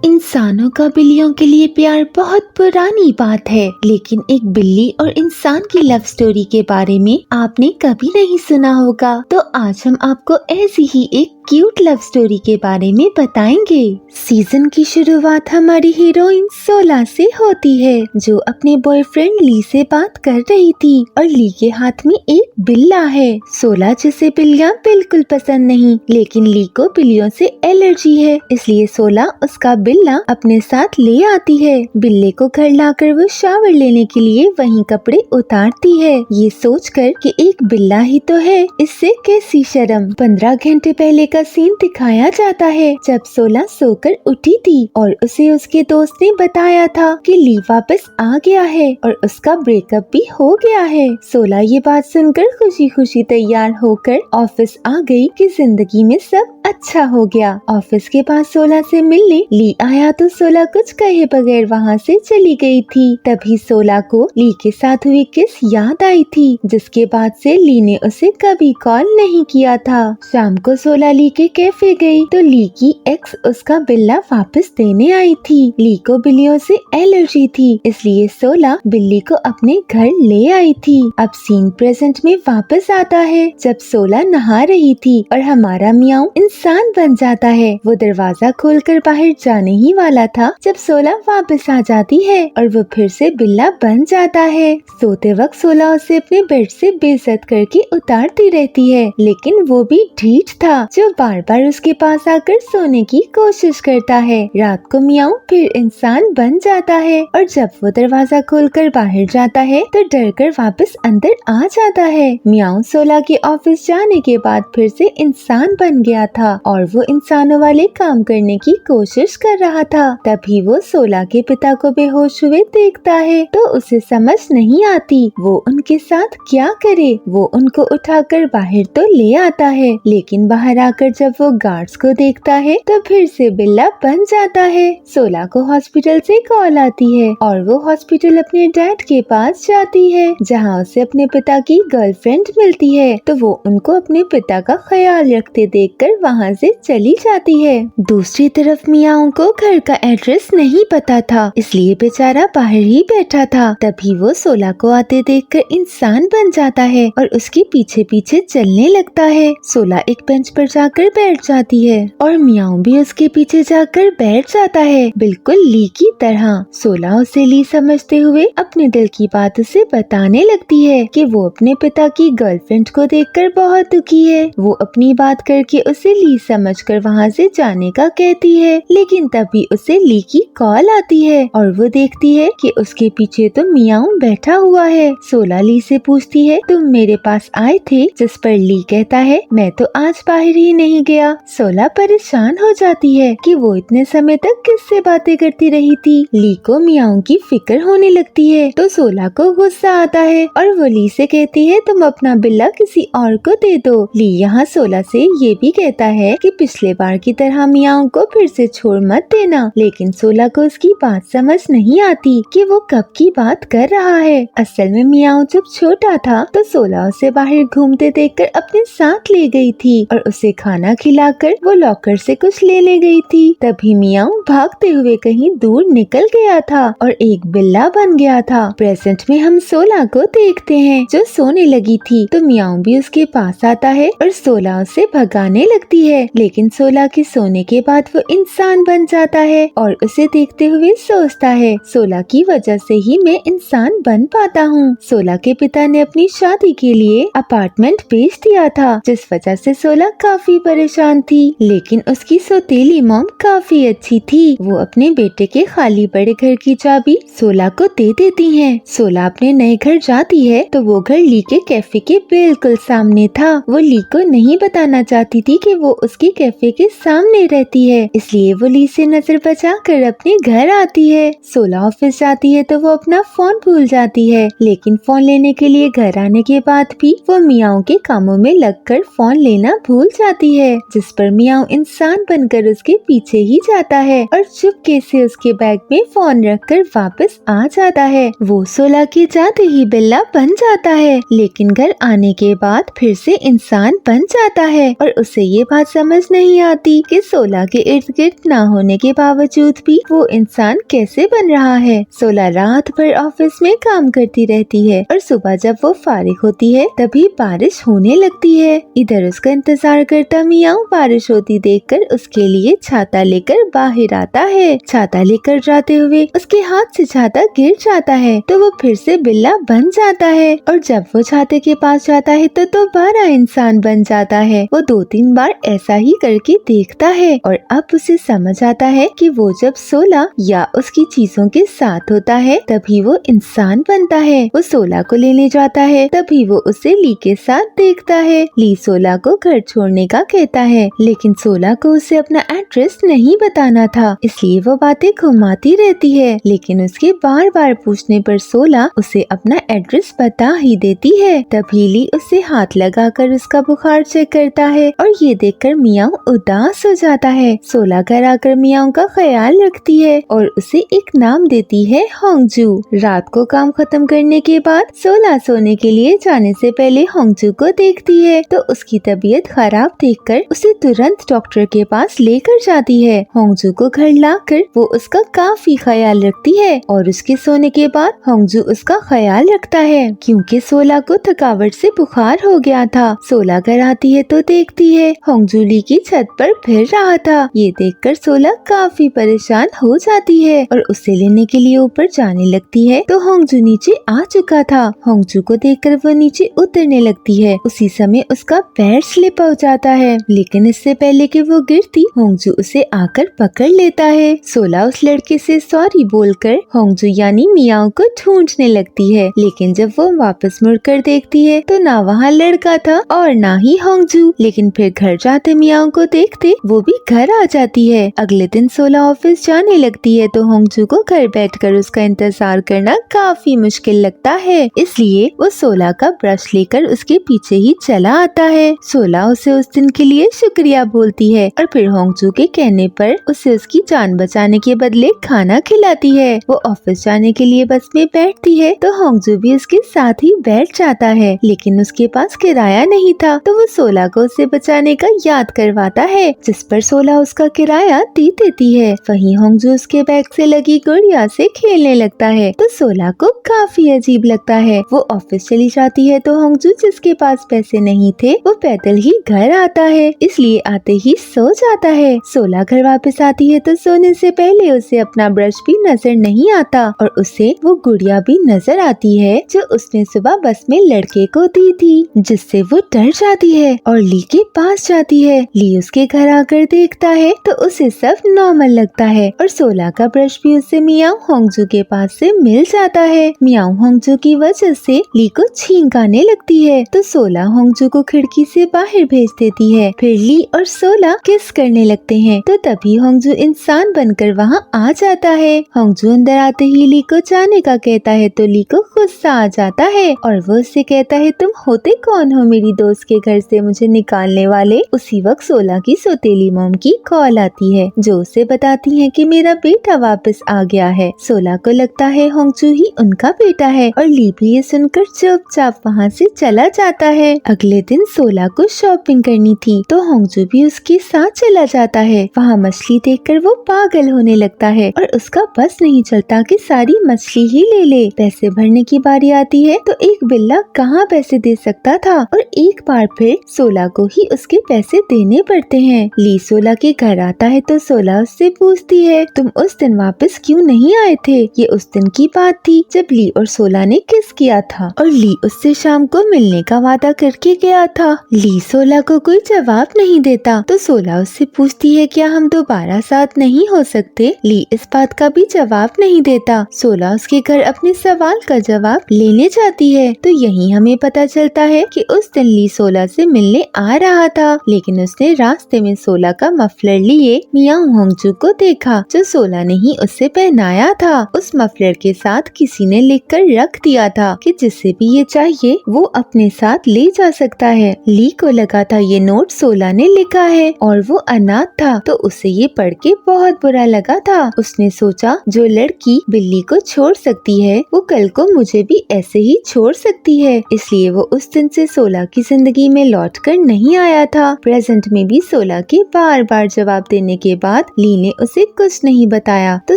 इंसानों का बिल्लियों के लिए प्यार बहुत पुरानी बात है, लेकिन एक बिल्ली और इंसान की लव स्टोरी के बारे में आपने कभी नहीं सुना होगा। तो आज हम आपको ऐसी ही एक क्यूट लव स्टोरी के बारे में बताएंगे। सीजन की शुरुआत हमारी हीरोइन सोला से होती है, जो अपने बॉयफ्रेंड ली से बात कर रही थी और ली के हाथ में एक बिल्ला है। सोला जिसे बिल्लियाँ बिल्कुल पसंद नहीं, लेकिन ली को बिल्लियों से एलर्जी है, इसलिए सोला उसका बिल्ला अपने साथ ले आती है। बिल्ले को घर लाकर वो शावर लेने के लिए वहीं कपड़े उतारती है, ये सोचकर कि एक बिल्ला ही तो है, इससे कैसी शर्म। 15 घंटे पहले का सीन दिखाया जाता है, जब सोला सोकर उठी थी और उसे उसके दोस्त ने बताया था कि ली वापस आ गया है और उसका ब्रेकअप भी हो गया है। सोला ये बात सुनकर खुशी खुशी तैयार होकर ऑफिस आ गई कि जिंदगी में सब अच्छा हो गया। ऑफिस के पास सोला से मिलने ली आया तो सोला कुछ कहे बगैर वहाँ से चली गई थी। तभी सोला को ली के साथ हुई किस याद आई थी, जिसके बाद से ली ने उसे कभी कॉल नहीं किया था। शाम को सोला ली के कैफे गई तो ली की एक्स उसका बिल्ला वापस देने आई थी। ली को बिल्लियों से एलर्जी थी, इसलिए सोला बिल्ली को अपने घर ले आई थी। अब सीन प्रेजेंट में वापस आता है, जब सोला नहा रही थी और हमारा मियाऊ इंसान बन जाता है। वो दरवाजा खोलकर बाहर जाने ही वाला था, जब सोला वापस आ जाती है और वो फिर से बिल्ला बन जाता है। सोते वक्त सोला उसे अपने बेड से बेइज्जत करके उतारती रहती है, लेकिन वो भी ढीठ था, जो बार बार उसके पास आकर सोने की कोशिश करता है। रात को मियाऊ फिर इंसान बन जाता है और जब वो दरवाजा खोलकर बाहर जाता है तो डर कर वापस अंदर आ जाता है। मियाऊ सोला के ऑफिस जाने के बाद फिर से इंसान बन गया था और वो इंसानों वाले काम करने की कोशिश कर रहा था। तभी वो सोला के पिता को बेहोश हुए देखता है तो उसे समझ नहीं आती वो उनके साथ क्या करे। वो उनको उठाकर बाहर तो ले आता है, लेकिन बाहर आकर जब वो गार्ड्स को देखता है तो फिर से बिल्ला बन जाता है। सोला को हॉस्पिटल से कॉल आती है और वो हॉस्पिटल अपने डैड के पास जाती है, जहाँ उसे अपने पिता की गर्लफ्रेंड मिलती है। तो वो उनको अपने पिता का ख्याल रखते देखकर वहाँ से चली जाती है। दूसरी तरफ मियाऊ को घर का एड्रेस नहीं पता था, इसलिए बेचारा बाहर ही बैठा था। तभी वो सोला को आते देखकर इंसान बन जाता है और उसके पीछे पीछे चलने लगता है। सोला एक बेंच पर जाकर बैठ जाती है और मियाऊ भी उसके पीछे जाकर बैठ जाता है, बिल्कुल ली की तरह। सोला उसे ली समझते हुए अपने दिल की बात उसे बताने लगती है कि वो अपने पिता की गर्लफ्रेंड को देखकर बहुत दुखी है। वो अपनी बात करके उसे ली समझकर वहाँ से जाने का कहती है, लेकिन तभी उसे ली की कॉल आती है और वो देखती है कि उसके पीछे तो मियाऊ बैठा हुआ है। सोला ली से पूछती है, तुम मेरे पास आए थे? जिस पर ली कहता है, मैं तो आज बाहर ही नहीं गया। सोला परेशान हो जाती है कि वो इतने समय तक किससे बातें करती रही थी। ली को मियाऊ की फिक्र होने लगती है तो सोला को गुस्सा आता है और वो ली से कहती है, तुम अपना बिल्ला किसी और को दे दो। ली यहाँ सोला से ये भी कहता है कि पिछले बार की तरह मियाऊ को फिर से छोड़ मत देना, लेकिन सोला को उसकी बात समझ नहीं आती कि वो कब की बात कर रहा है। असल में मियाऊ जब छोटा था तो सोला उसे बाहर घूमते देखकर अपने साथ ले गई थी और उसे खाना खिलाकर वो लॉकर से कुछ लेने गई थी। तभी मियाऊ भागते हुए कहीं दूर निकल गया था और एक बिल्ला बन गया था। प्रेजेंट में हम सोला को देखते हैं, जो सोने लगी थी तो मियाऊ भी उसके पास आता है और सोला उसे भगाने लगती है, लेकिन सोला के सोने के बाद वो इंसान बन जाता है और उसे देखते हुए सोचता है, सोला की वजह से ही मैं इंसान बन पाता हूँ। सोला के पिता ने अपनी शादी के लिए अपार्टमेंट बेच दिया था, जिस वजह से सोला काफी परेशान थी, लेकिन उसकी सौतेली मॉम काफी अच्छी थी। वो अपने बेटे के खाली पड़े घर की चाबी सोला को दे देती हैं। सोला अपने नए घर जाती है तो वो घर ली के कैफे के बिल्कुल सामने था। वो ली को नहीं बताना चाहती थी कि वो उसके कैफे के सामने रहती है, इसलिए वो ली से नजर बचाकर अपने घर आती है। सोला ऑफिस जाती है तो वो अपना फोन भूल जाती है, लेकिन फोन लेने के लिए घर आने के बाद भी वो मियाऊ के कामों में लगकर फोन लेना भूल जाती जाती है, जिस पर मियाऊ इंसान बनकर उसके पीछे ही जाता है और चुपके से उसके बैग में फोन रखकर वापस आ जाता है। वो सोला के जाते ही बिल्ला बन जाता है, लेकिन घर आने के बाद फिर से इंसान बन जाता है और उसे ये बात समझ नहीं आती कि सोला के इर्द गिर्द ना होने के बावजूद भी वो इंसान कैसे बन रहा है। सोला रात भर ऑफिस में काम करती रहती है और सुबह जब वो फारिग होती है तभी बारिश होने लगती है। इधर उसका इंतजार करता मियाऊ बारिश होती देखकर उसके लिए छाता लेकर बाहर आता है। छाता लेकर जाते हुए उसके हाथ से छाता गिर जाता है तो वो फिर से बिल्ला बन जाता है और जब वो छाते के पास जाता है तो दोबारा इंसान बन जाता है। वो 2-3 बार ऐसा ही करके देखता है और अब उसे समझ आता है कि वो जब सोला या उसकी चीजों के साथ होता है तभी वो इंसान बनता है। वो सोला को लेने जाता है तभी वो उसे ली के साथ देखता है। ली सोला को घर छोड़ने का कहता है, लेकिन सोला को उसे अपना एड्रेस नहीं बताना था, इसलिए वो बातें घुमाती रहती है। लेकिन उसके बार बार पूछने पर सोला उसे अपना एड्रेस बता ही देती है। तभी ली उसे हाथ लगाकर उसका बुखार चेक करता है और ये देखकर मियाऊ उदास हो जाता है। सोला घर आकर मियाऊ का ख्याल रखती है और उसे एक नाम देती है, होंगजू। रात को काम खत्म करने के बाद सोला सोने के लिए जाने से पहले होंगजू को देखती है तो उसकी तबीयत खराब देखकर उसे तुरंत डॉक्टर के पास लेकर जाती है। होंगजू को घर लाकर वो उसका काफी ख्याल रखती है और उसके सोने के बाद होंगजू उसका ख्याल रखता है, क्योंकि सोला को थकावट से बुखार हो गया था। सोला घर आती है तो देखती है होंगजू ली की छत पर फिर रहा था। ये देखकर सोला काफी परेशान हो जाती है और उसे लेने के लिए ऊपर जाने लगती है तो होंगजू नीचे आ चुका था। होंगजू को देखकर वो नीचे उतरने लगती है। उसी समय उसका पैर स्लिप हो जाता है, लेकिन इससे पहले कि वो गिरती होंगजू उसे आकर पकड़ लेता है। सोला उस लड़के से सॉरी बोलकर होंगजू यानी मियाऊ को ढूंढने लगती है, लेकिन जब वो वापस मुड़कर देखती है तो ना वहाँ लड़का था और ना ही होंगजू। लेकिन फिर घर जाते मियाऊ को देखते वो भी घर आ जाती है। अगले दिन सोला ऑफिस जाने लगती है तो होंगजू को घर बैठकर उसका इंतजार करना काफी मुश्किल लगता है, इसलिए वो सोला का ब्रश लेकर उसके पीछे ही चला आता है। सोला उसे उस दिन के लिए शुक्रिया बोलती है और फिर होंगजू के कहने पर उसे उसकी जान बचाने के बदले खाना खिलाती है। वो ऑफिस जाने के लिए बस में बैठती है तो होंगजू भी उसके साथ ही बैठ जाता है, लेकिन उसके पास किराया नहीं था तो वो सोला को उसे बचाने का याद करवाता है, जिस पर सोला उसका किराया दे देती है। वहीं होंगजू उसके बैग से लगी गुड़िया से खेलने लगता है तो सोला को काफी अजीब लगता है। वो ऑफिस चली जाती है तो होंगजू जिसके पास पैसे नहीं थे वो पैदल ही घर आता है, इसलिए आते ही सो जाता है। सोला घर वापस आती है तो सोने से पहले उसे अपना ब्रश भी नजर नहीं आता और उसे वो गुड़िया भी नजर आती है जो उसने सुबह बस में लड़के को दी थी, जिससे वो डर जाती है और ली के पास जाती है। ली उसके घर आकर देखता है तो उसे सब नॉर्मल लगता है और सोला का ब्रश भी उसे मियाऊ होंगजू के पास से मिल जाता है। मियाऊ होंगजू की वजह से ली को छींक आने लगती है तो सोला होंगजू को खिड़की से बाहर भेज देती है। फिर ली और सोला किस करने लगते हैं तो तभी होंगजू इंसान बनकर वहाँ आ जाता है। होंगजू अंदर आते ही ली को जाने का कहता है तो ली को गुस्सा आ जाता है और वो उससे कहता है, तुम होते कौन हो मेरी दोस्त के घर से मुझे निकालने वाले। उसी वक्त सोला की सौतेली मॉम की कॉल आती है जो उसे बताती है कि मेरा बेटा वापस आ गया है। सोला को लगता है होंगजू ही उनका बेटा है और ली भी ये सुनकर चुपचाप वहाँ से चला जाता है। अगले दिन सोला को शॉपिंग करनी थी तो होंगजू भी उसके साथ चला जाता है। वहाँ मछली देखकर वो पागल होने लगता है और उसका बस नहीं चलता कि सारी मछली ही ले ले। पैसे भरने की बारी आती है तो एक बिल्ला कहाँ पैसे दे सकता था और एक बार फिर सोला को ही उसके पैसे देने पड़ते हैं। ली सोला के घर आता है तो सोला उससे पूछती है, तुम उस दिन वापस क्यों नहीं आए थे। ये उस दिन की बात थी जब ली और सोला ने किस किया था और ली उससे शाम को मिलने का वादा करके गया था। ली सोला को कोई जवाब नहीं देता तो सोला उससे पूछती है, क्या हम दोबारा साथ नहीं हो सकते। ली इस बात का भी जवाब नहीं देता। सोला उसके घर अपने सवाल का जवाब लेने जाती है तो यहीं हमें पता चलता है कि उस दिन ली सोला से मिलने आ रहा था, लेकिन उसने रास्ते में सोला का मफलर लिए मियाऊ होंगजू को देखा जो सोला ने ही उससे पहनाया था। उस मफलर के साथ किसी ने लिखकर रख दिया था कि जिसे भी ये चाहिए वो अपने साथ ले जा सकता है। ली को लगा था ये नोट सोला ने लिखा है और वो अनाथ था, तो उसे ये पढ़ के बहुत बुरा लगा था। उसने सोचा जो लड़की बिल्ली को छोड़ सकती है वो कल को मुझे भी ऐसे ही छोड़ सकती है, इसलिए वो उस दिन से सोला की जिंदगी में लौट कर नहीं आया था। प्रेजेंट में भी सोला के बार बार जवाब देने के बाद ली ने उसे कुछ नहीं बताया, तो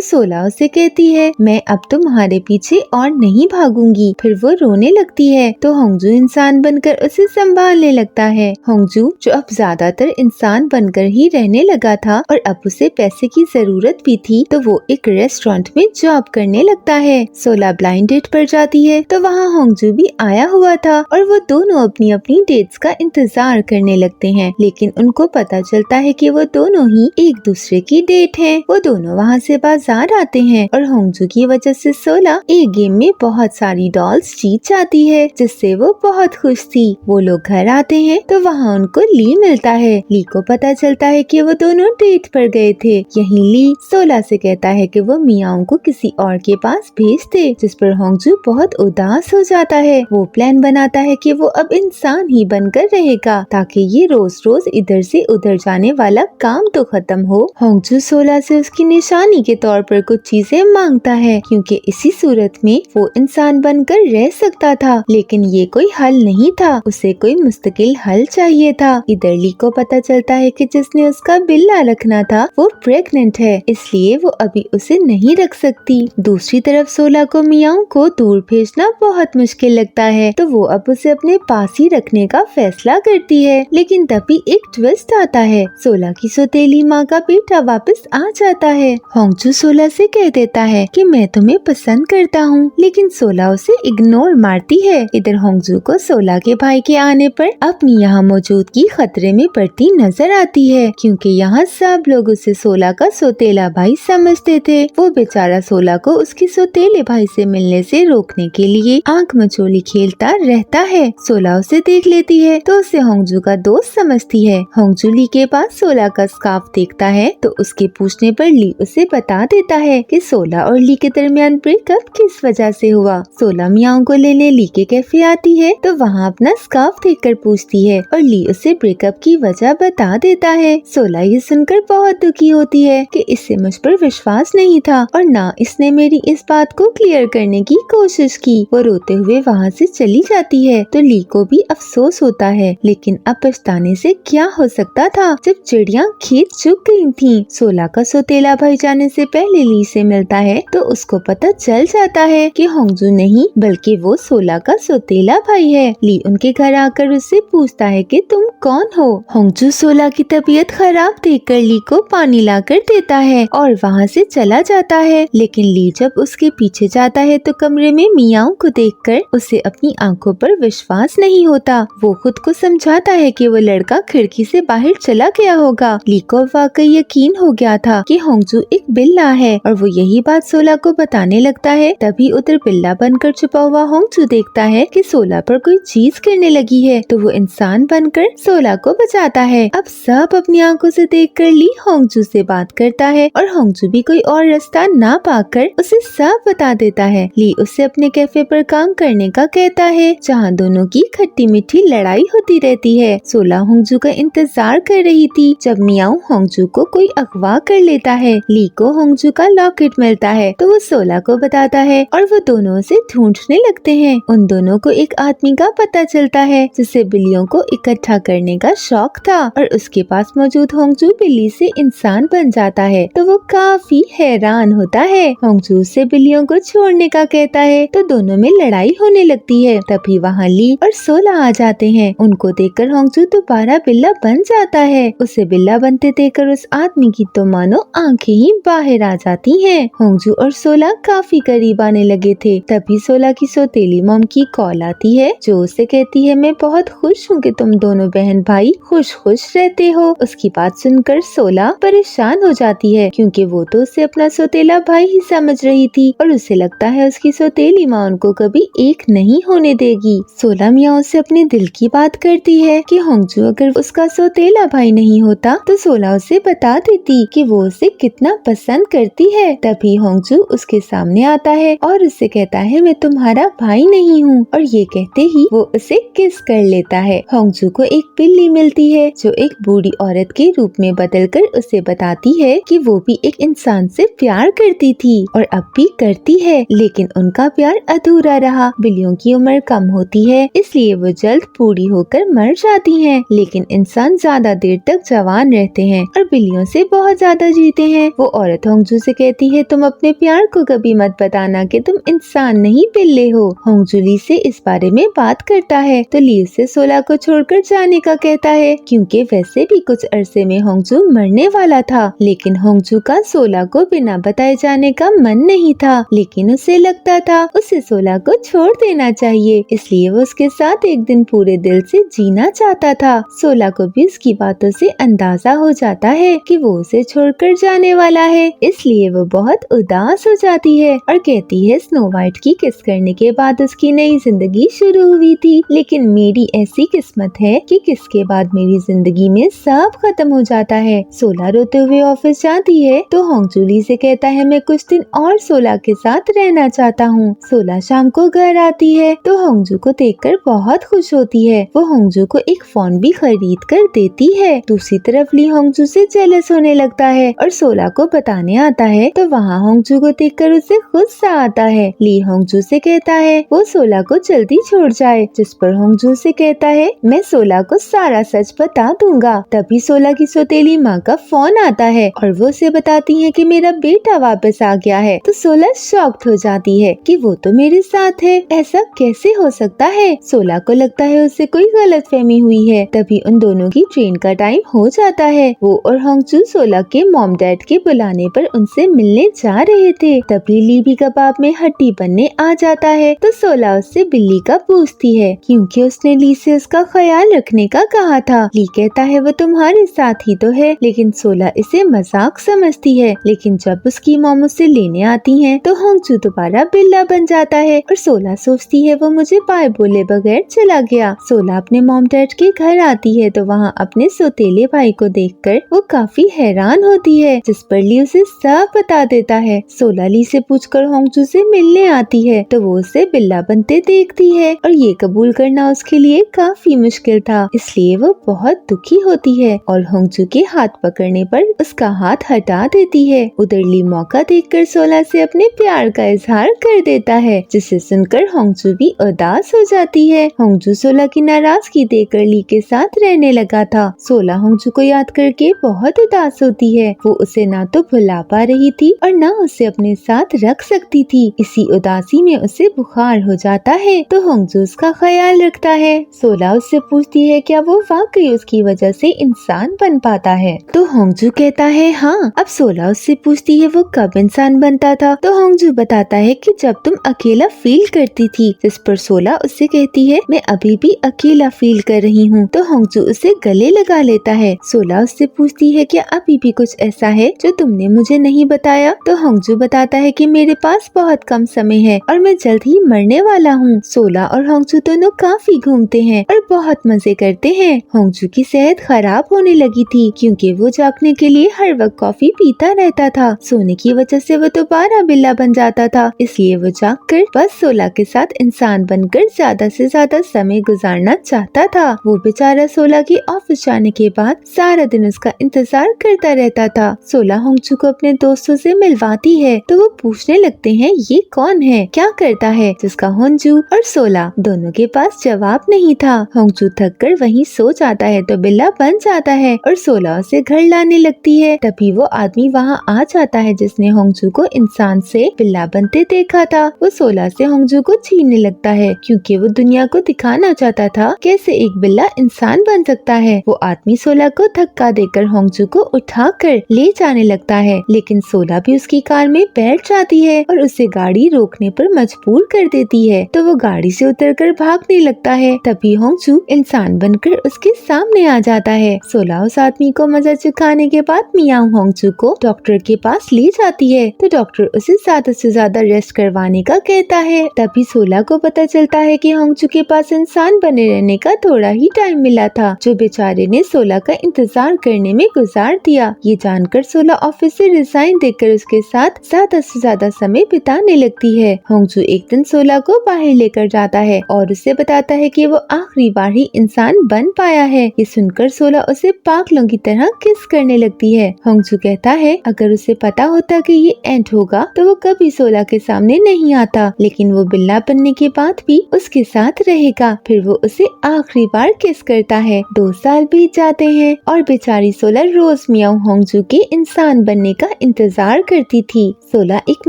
सोला उसे कहती है मैं अब तुम्हारे पीछे और नहीं भागूंगी। फिर वो रोने लगती है तो होंगजू इंसान बनकर उसे संभालने लगता है। होंगजू जो अब ज्यादातर इंसान बनकर ही रहने लगा था और अब उसे पैसे की जरूरत भी थी, तो वो एक रेस्टोरेंट में जॉब करने लगता है। सोला ब्लाइंड डेट पर जाती है तो वहाँ होंगजू भी आया हुआ था और वो दोनों अपनी अपनी डेट्स का इंतजार करने लगते हैं, लेकिन उनको पता चलता है कि वो दोनों ही एक दूसरे की डेट हैं। वो दोनों वहाँ से बाजार आते हैं और होंगजू की वजह से सोला एक गेम में बहुत सारी डॉल्स जीत जाती है, जिससे वो बहुत खुश थी। वो लोग घर आते हैं तो वहाँ उनको ली मिलता है। ली को पता चलता है कि वो दोनों डेट पर गए थे। यहीं ली सोला से कहता है कि वो मियाओं को किसी और के पास भेज दे, जिस पर होंगजू बहुत उदास हो जाता है। वो प्लान बनाता है कि वो अब इंसान ही बनकर रहेगा ताकि ये रोज रोज इधर से उधर जाने वाला काम तो खत्म हो। होंगजू सोला से उसकी निशानी के तौर पर कुछ चीजें मांगता है, क्योंकि इसी सूरत में वो इंसान बनकर रह सकता था, लेकिन ये कोई हल नहीं था, उसे कोई मुस्तकिल हल चाहिए था। इधर ली को पता चलता है कि जिसने उसका बिल्ला रखना था वो प्रेग्नेंट है, इसलिए वो अभी उसे नहीं रख सकती। दूसरी तरफ सोला को मियाओं को दूर भेजना बहुत मुश्किल लगता है, तो वो अब उसे अपने पास ही रखने का फैसला करती है। लेकिन तभी एक ट्विस्ट आता है, सोला की सौतेली माँ का बेटा वापस आ जाता है। होंगजू सोला से कह देता है कि मैं तुम्हें पसंद करता हूँ, लेकिन सोला उसे इग्नोर मारती है। इधर होंगजू को सोला के भाई के आने पर अपनी यहाँ मौजूदगी खतरे में पड़ती नजर आती है, क्योंकि यहाँ सब लोग उसे सोला का सौतेला भाई समझते थे। वो बेचारा सोला को उसके सौतेले भाई से मिलने से रोकने के लिए आंख मचोली खेलता रहता है। सोला उसे देख लेती है तो उसे होंगजू का दोस्त समझती है। होंगजू ली के पास सोला का स्कार्फ देखता है तो उसके पूछने पर ली उसे बता देता है कि सोला और ली के दरमियान ब्रेकअप किस वजह से हुआ। सोला मियाओं को लेने ली के कैफे आती है तो वहाँ अपना स्कार्फ देखकर पूछती है और ली उसे ब्रेकअप की वजह बता देता है। सोला ये सुनकर बहुत दुखी होती है कि इससे मुझ पर विश्वास नहीं था और ना इसने मेरी इस बात को क्लियर करने की कोशिश की। वो रोते हुए वहाँ से चली जाती है तो ली को भी अफसोस होता है, लेकिन अब पछताने से क्या हो सकता था जब चिड़िया खेत चुग गई थीं। सोला का सौतेला भाई जाने से पहले ली से मिलता है तो उसको पता चल जाता है कि होंगजू नहीं बल्कि वो सोला का सौतेला भाई है। ली उनके घर आकर उससे पूछता है कि तुम कौन हो। होंगजू सोला की तबीयत खराब देखकर ली को पानी लाकर देता है और वहाँ से चला जाता है, लेकिन ली जब उसके पीछे जाता है तो कमरे में मियाओं को देखकर उसे अपनी आंखों पर विश्वास नहीं होता। वो खुद को समझाता है कि वो लड़का खिड़की से बाहर चला गया होगा। ली को वाकई यकीन हो गया था कि होंगजू एक बिल्ला है और वो यही बात सोला को बताने लगता है। तभी उधर बिल्ला बनकर छुपा हुआ होंगजू देखता है कि सोला पर कोई चीज गिरने लगी है, तो वो इंसान बनकर सोला को बचाता है। अब सब अपनी आंखों से देखकर ली होंगजू से बात करता है और होंगजू भी कोई और रास्ता ना पाकर उसे सब बता देता है। ली उससे अपने कैफे पर काम करने का कहता है जहाँ दोनों की खट्टी मीठी लड़ाई होती रहती है। सोला होंगजू का इंतजार कर रही थी जब मियाओ होंगजू को कोई अगवा कर लेता है। ली को होंगजू का लॉकेट मिलता है तो वो सोला को बताता है और वो दोनों उसे ढूंढने लगते हैं। उन दोनों को एक आदमी का पता चलता है जिसे बिल्लियों को इकट्ठा करने का शौक था और उसके पास मौजूद होंगजू बिल्ली से इंसान बन जाता है, तो वो काफी हैरान होता है। होंगजू से बिल्लियों को छोड़ने का कहता है तो दोनों में लड़ाई होने लगती है। तभी वहाँ ली और सोला आ जाते हैं। उनको देखकर होंगजू दोबारा बिल्ला बन जाता है। उसे बिल्ला बनते देखकर उस आदमी की तो मानो आंखें ही बाहर आ जाती हैं। होंगजू और सोला काफी करीब आने लगे थे। तभी सोला की सौतेली मॉम की कॉल आती है जो उसे कहती है मैं बहुत खुश हूँ कि तुम दोनों बहन भाई खुश खुश रहते हो। उसकी बात सुनकर सोला परेशान हो जाती है क्योंकि वो तो उसे अपना सौतेला भाई ही समझ रही थी और उसे लगता है उसकी सौतेली माँ उनको कभी एक नहीं होने देगी। सोला मियाँ उससे अपने दिल की बात करती है कि होंगजू अगर उसका सौतेला भाई नहीं होता तो सोला उसे बता देती कि वो उसे कितना पसंद करती है। तभी होंगजू उसके सामने आता है और उससे कहता है मैं तुम्हारा भाई नहीं हूँ, और ये कहते ही वो उसे किस कर लेता है। होंगजू को एक बिल्ली मिलती है जो एक बूढ़ी औरत के रूप में बदलकर उसे बताती है कि वो भी एक इंसान से प्यार करती थी और अब भी करती है, लेकिन उनका प्यार अधूरा रहा। बिल्लियों की उम्र कम होती है, इसलिए वो जल्द बूढ़ी होकर मर जाती हैं, लेकिन इंसान ज्यादा देर तक जवान रहते हैं और बिल्लियों से बहुत ज्यादा जीते हैं। वो औरत होंगजू से कहती है, तुम अपने प्यार को कभी मत बताना कि तुम इंसान नहीं बिल्ली हो। होंगजू ली से इस बारे में बात करता है तो ली उसे सोला को छोड़कर जाने का कहता है, क्योंकि वैसे भी कुछ अरसे में होंगजू मरने वाला था। लेकिन होंगजू का सोला को बिना बताए जाने का मन नहीं था, लेकिन उसे लगता था उसे सोला को छोड़ देना चाहिए, इसलिए वो उसके साथ एक दिन पूरे दिल से जीना चाहता था। सोला को भी उसकी बातों से अंदाजा हो जाता है कि वो उसे छोड़कर जाने वाला है, इसलिए वो बहुत उदास हो जाती है और कहती है स्नो वाइट की किस करने के बाद उसकी नई जिंदगी शुरू हुई थी, लेकिन मेरी ऐसी किस्मत है कि किस के बाद मेरी जिंदगी में सब खत्म हो जाता है। सोला रोते हुए ऑफिस जाती है तो होंगजू ली से कहता है, मैं कुछ दिन और सोला के साथ रहना चाहता हूँ। सोला शाम को घर आती है तो होंगजू को देखकर बहुत खुश होती है। वो होंगजू को एक फोन भी खरीद कर देती है। दूसरी तरफ ली होंगजू से जेलस होने लगता है और सोला को बताने आता है तो वहाँ होंगजू को देखकर उसे गुस्सा आता है। ली होंगजू से कहता है वो सोला को जल्दी छोड़ जाए, जिस पर होंगजू से कहता है मैं सोला को सारा सच बता दूंगा। तभी सोला की सौतेली माँ का फोन आता है और वो उसे बताती है कि मेरा बेटा वापस आ गया है। तो सोला शॉक्ड हो जाती है कि वो तो मेरे साथ है, ऐसा कैसे हो सकता है। सोला को लगता है उससे कोई गलतफहमी हुई है। तभी उन दोनों की ट्रेन का टाइम हो जाता है। वो और होंगजू सोला के मॉम डैड के बुलाने पर उनसे मिलने जा रहे थे। तभी ली भी कबाब में हड्डी बनने आ जाता है तो सोला उससे बिल्ली का पूछती है, क्योंकि उसने ली से उसका ख्याल रखने का कहा था। ली कहता है वो तुम्हारे साथ ही तो है, लेकिन सोला इसे मजाक समझती है। लेकिन जब उसकी मॉम उसे लेने आती है तो होंगजू दोबारा बिल्ला बन जाता है और सोला सोचती है वो मुझे बाय बोले बगैर चला गया। सोला अपने मॉम डैड के घर आती है तो वहाँ अपने सौतेले भाई को देखकर वो काफी हैरान होती है, जिस पर ली उसे सब बता देता है। सोला ली से पूछकर होंगजू से मिलने आती है तो वो उसे बिल्ला बनते देखती है और ये कबूल करना उसके लिए काफी मुश्किल था, इसलिए वो बहुत दुखी होती है और होंगजू के हाथ पकड़ने पर उसका हाथ हटा देती है। उधर ली मौका देखकर सोला से अपने प्यार का इजहार कर देता है, जिसे सुनकर होंगजू भी उदास हो जाती है। होंगजू सोला की नाराजगी देखकर ली के साथ रहने लगा था। सोला होंगजू को याद करके बहुत उदास होती है। वो उसे ना तो भुला पा रही थी और ना उसे अपने साथ रख सकती थी। इसी उदासी में उसे बुखार हो जाता है तो होंगजू उसका ख्याल रखता है। सोला उससे पूछती है क्या वो वाकई उसकी वजह से इंसान बन पाता है, तो होंगजू कहता है हाँ। अब सोला उससे पूछती है वो कब इंसान बनता था, तो होंगजू बताता है कि जब तुम अकेला फील करती थी, जिस पर सोला उससे कहती है मैं अभी भी अकेला फील कर रही हूँ। तो होंगजू उसे गले लगा लेता है। सोला उससे पूछती है क्या अभी भी कुछ ऐसा है जो तुमने मुझे नहीं बताया, तो होंगजू बताता है कि मेरे पास बहुत कम समय है और मैं जल्द ही मरने वाला हूँ। सोला और होंगजू दोनों काफी घूमते हैं और बहुत मजे करते हैं। होंगजू की सेहत खराब होने लगी थी क्योंकि वो जागने के लिए हर वक्त कॉफी पीता रहता था। सोने की वजह से वो दोबारा बिल्ला बन जाता था, इसलिए वो जागकर बस सोला के साथ इंसान बनकर ज्यादा से ज्यादा समय गुजारना चाहता था। वो बेचारा सोला के ऑफिस जाने के बाद सारा दिन उसका इंतजार करता रहता था। सोला होंगजू को अपने दोस्तों से मिलवाती है तो वो पूछने लगते हैं ये कौन है, क्या करता है, जिसका होंगजू और सोला दोनों के पास जवाब नहीं था। होंगजू थक कर वहीं सो जाता है तो बिल्ला बन जाता है और सोला उसे घर लाने लगती है। तभी वो आदमी वहाँ आ जाता है जिसने होंगजू को इंसान से बिल्ला बनते देखा था। वो सोला से होंगजू को छीनने लगता है क्योंकि वो दुनिया को दिखाना चाहता था कैसे एक बिल्ला इंसान बन सकता है। वो आदमी सोला को धक्का देकर होंगजू को उठाकर ले जाने लगता है, लेकिन सोला भी उसकी कार में बैठ जाती है और उसे गाड़ी रोकने पर मजबूर कर देती है। तो वो गाड़ी से उतरकर भागने लगता है। तभी होंगजू इंसान बनकर उसके सामने आ जाता है। सोला उस आदमी को मजा चुकाने के बाद मियाओ होंगजू को डॉक्टर के पास ले जाती है तो डॉक्टर उसे ज्यादा से ज्यादा रेस्ट करवाने का कहता है। तभी सोला को पता चलता है कि होंगजू के पास इंसान बने रहने का थोड़ा ही टाइम मिला था, जो बेचारे ने सोला का इंतजार करने में गुजार दिया। ये जानकर सोला ऑफिस से रिजाइन देकर उसके साथ ज्यादा से ज्यादा समय बिताने लगती है। होंगजू एक दिन सोला को बाहर लेकर जाता है और उसे बताता है कि वो आखिरी बार ही इंसान बन पाया है। ये सुनकर सोला उसे पागलों की तरह किस करने लगती है। होंगजू कहता है अगर उसे पता होता कि ये एंट होगा तो वो कभी सोला के सामने नहीं आता, लेकिन वो बिल्ला बनने के बाद भी उसके साथ रहेगा। फिर वो उसे आखिरी बार किस करता है। 2 साल बीत जाते हैं और बेचारी सोला रोज मियाओ होंगजू के इंसान बनने का इंतजार करती थी। सोला एक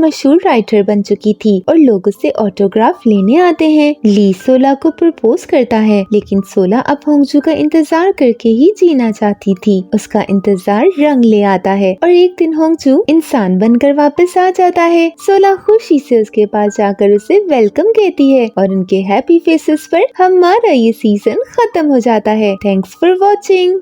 मशहूर राइटर बन चुकी थी और लोग उससे ऑटोग्राफ लेने आते हैं। ली सोला को प्रपोज करता है, लेकिन सोला अब होंगजू का इंतजार करके ही जीना चाहती थी। उसका इंतजार रंग ले आता है और एक दिन होंगजू इंसान बनकर वापस आ जाता है। सोला खुशी से उसके पास जाकर उसे वेलकम कहती है और उनके हैप्पी फेसेस पर हमारा ये सीजन खत्म हो जाता है। Thanks for watching.